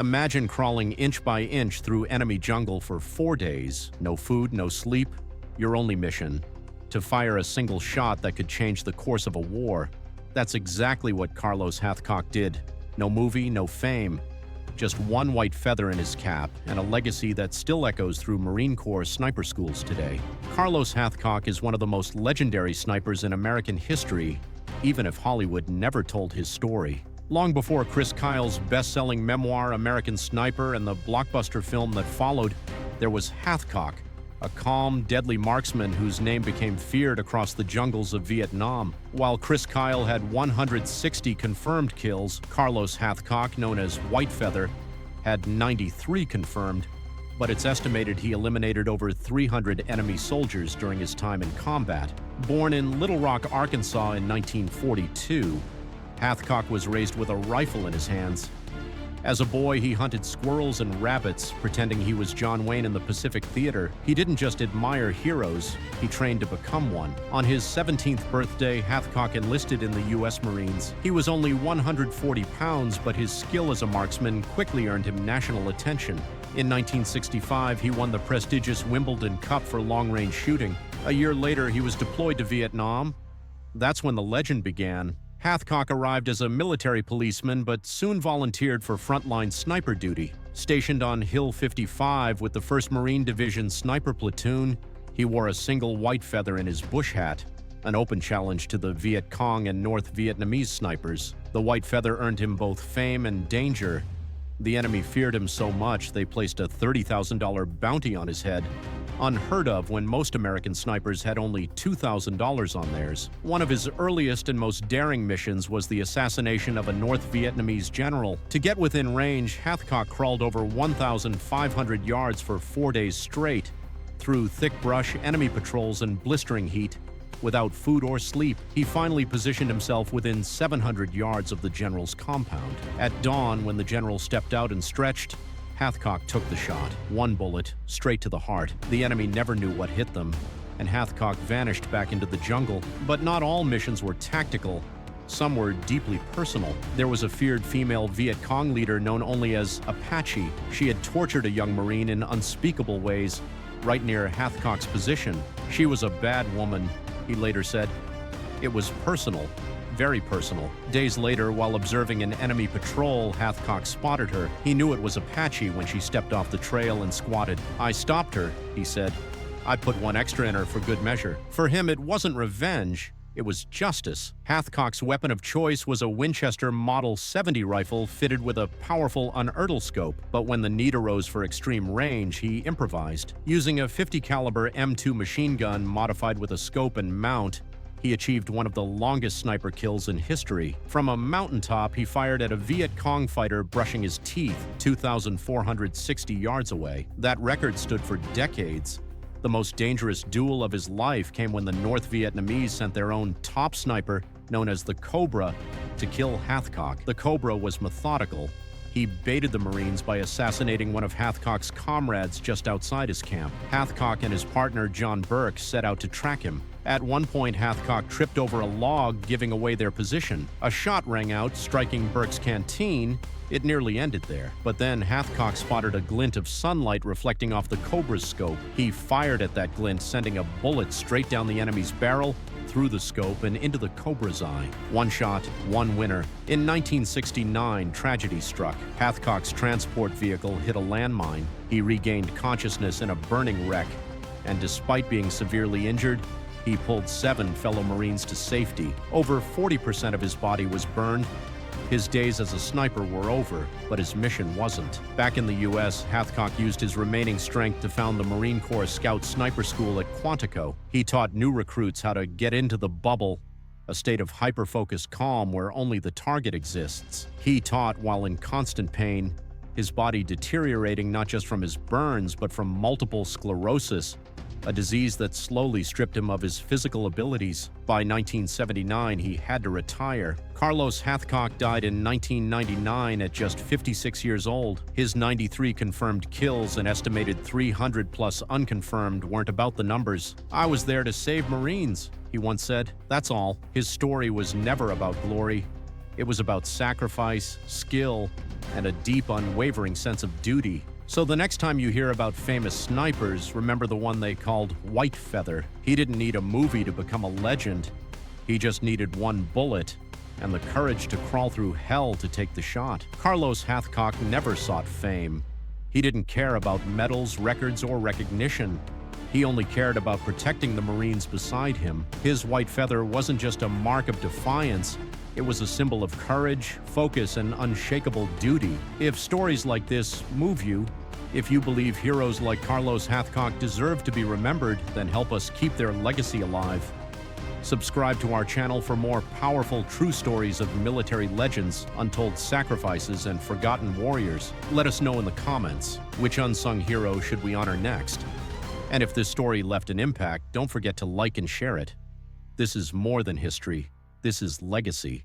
Imagine crawling inch by inch through enemy jungle for 4 days. No food, no sleep. Your only mission: to fire a single shot that could change the course of a war. That's exactly what Carlos Hathcock did. No movie, no fame. Just one white feather in his cap, and a legacy that still echoes through Marine Corps sniper schools today. Carlos Hathcock is one of the most legendary snipers in American history, even if Hollywood never told his story. Long before Chris Kyle's best-selling memoir American Sniper and the blockbuster film that followed, there was Hathcock, a calm, deadly marksman whose name became feared across the jungles of Vietnam. While Chris Kyle had 160 confirmed kills, Carlos Hathcock, known as White Feather, had 93 confirmed, but it's estimated he eliminated over 300 enemy soldiers during his time in combat. Born in Little Rock, Arkansas in 1942, Hathcock was raised with a rifle in his hands. As a boy, he hunted squirrels and rabbits, pretending he was John Wayne in the Pacific Theater. He didn't just admire heroes, he trained to become one. On his 17th birthday, Hathcock enlisted in the U.S. Marines. He was only 140 pounds, but his skill as a marksman quickly earned him national attention. In 1965, he won the prestigious Wimbledon Cup for long-range shooting. A year later, he was deployed to Vietnam. That's when the legend began. Hathcock arrived as a military policeman, but soon volunteered for frontline sniper duty. Stationed on Hill 55 with the 1st Marine Division Sniper Platoon, he wore a single white feather in his bush hat, an open challenge to the Viet Cong and North Vietnamese snipers. The white feather earned him both fame and danger. The enemy feared him so much they placed a $30,000 bounty on his head, unheard of when most American snipers had only $2,000 on theirs. One of his earliest and most daring missions was the assassination of a North Vietnamese general. To get within range, Hathcock crawled over 1,500 yards for 4 days straight, through thick brush, enemy patrols, and blistering heat. Without food or sleep, he finally positioned himself within 700 yards of the general's compound. At dawn, when the general stepped out and stretched, Hathcock took the shot, one bullet, straight to the heart. The enemy never knew what hit them, and Hathcock vanished back into the jungle. But not all missions were tactical. Some were deeply personal. There was a feared female Viet Cong leader known only as Apache. She had tortured a young Marine in unspeakable ways, right near Hathcock's position. She was a bad woman, he later said. It was personal. Very personal. Days later, while observing an enemy patrol, Hathcock spotted her. He knew it was Apache when she stepped off the trail and squatted. "I stopped her," he said. "I put one extra in her for good measure." For him, it wasn't revenge. It was justice. Hathcock's weapon of choice was a Winchester Model 70 rifle fitted with a powerful unertl scope. But when the need arose for extreme range, he improvised. Using a 50 caliber M2 machine gun modified with a scope and mount, he achieved one of the longest sniper kills in history. From a mountaintop, he fired at a Viet Cong fighter brushing his teeth 2,460 yards away. That record stood for decades. The most dangerous duel of his life came when the North Vietnamese sent their own top sniper, known as the Cobra, to kill Hathcock. The Cobra was methodical. He baited the Marines by assassinating one of Hathcock's comrades just outside his camp. Hathcock and his partner John Burke set out to track him. At one point, Hathcock tripped over a log, giving away their position. A shot rang out, striking Burke's canteen. It nearly ended there. But then Hathcock spotted a glint of sunlight reflecting off the Cobra's scope. He fired at that glint, sending a bullet straight down the enemy's barrel, through the scope, and into the Cobra's eye. One shot, one winner. In 1969, tragedy struck. Hathcock's transport vehicle hit a landmine. He regained consciousness in a burning wreck, and despite being severely injured, he pulled 7 fellow Marines to safety. Over 40% of his body was burned. His days as a sniper were over, but his mission wasn't. Back in the U.S., Hathcock used his remaining strength to found the Marine Corps Scout Sniper School at Quantico. He taught new recruits how to get into the bubble, a state of hyper-focused calm where only the target exists. He taught while in constant pain, his body deteriorating not just from his burns, but from multiple sclerosis, a disease that slowly stripped him of his physical abilities. By 1979, he had to retire. Carlos Hathcock died in 1999 at just 56 years old. His 93 confirmed kills and estimated 300 plus unconfirmed weren't about the numbers. "I was there to save Marines," he once said. That's all. His story was never about glory. It was about sacrifice, skill, and a deep, unwavering sense of duty. So the next time you hear about famous snipers, remember the one they called White Feather. He didn't need a movie to become a legend. He just needed one bullet and the courage to crawl through hell to take the shot. Carlos Hathcock never sought fame. He didn't care about medals, records, or recognition. He only cared about protecting the Marines beside him. His white feather wasn't just a mark of defiance, it was a symbol of courage, focus, and unshakable duty. If stories like this move you, if you believe heroes like Carlos Hathcock deserve to be remembered, then help us keep their legacy alive. Subscribe to our channel for more powerful true stories of military legends, untold sacrifices, and forgotten warriors. Let us know in the comments, which unsung hero should we honor next? And if this story left an impact, don't forget to like and share it. This is more than history. This is legacy.